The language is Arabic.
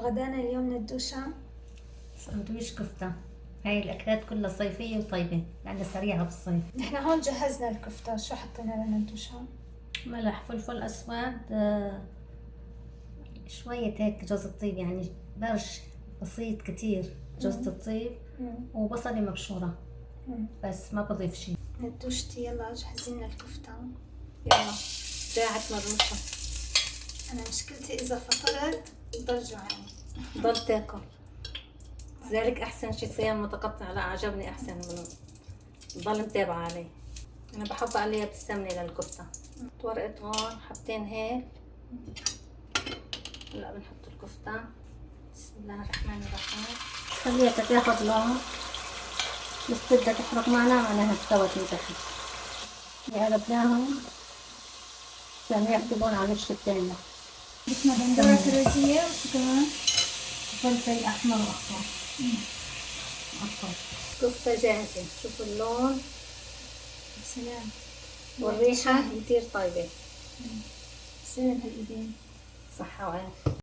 غدانا اليوم ندوشة سندويش كفتة. هاي الأكلات كلها صيفية وطيبة لأنها سريعة بالصيف. نحن هون جهزنا الكفتة، شو حطينا للندوشة؟ ملح، فلفل أسود، شوية هيك جوز الطيب، يعني برش بسيط كتير جوز الطيب، وبصلة مبشورة. بس ما بضيف شي. ندوشتي يلا جهزي لنا الكفتة. يلا ساعة مرموشة. أنا مشكلتي إذا فطرت ضل جوعانة. ضل تاكل. ذلك أحسن شي صيام متقطع. لا عجبني أحسن من ضل متابعة عليه. أنا بحط عليها بالسمنة للكفتة. ورقة هون حبتين هيك. هلا بنحط الكفتة. بسم الله الرحمن الرحيم. خليها تاخد لون. بس بدها تحرق معنا معناها استوت من تحت. قلبناهم عشان يحطبون على الوش التاني. بدنا بندورة كرزية وشو كمان؟ فلفل أحمر وأخضر. كفتة جاهزة. شوفوا اللون. سلام. والريحة كتير طيبة. سلام هالإيدين. صحة وعافية.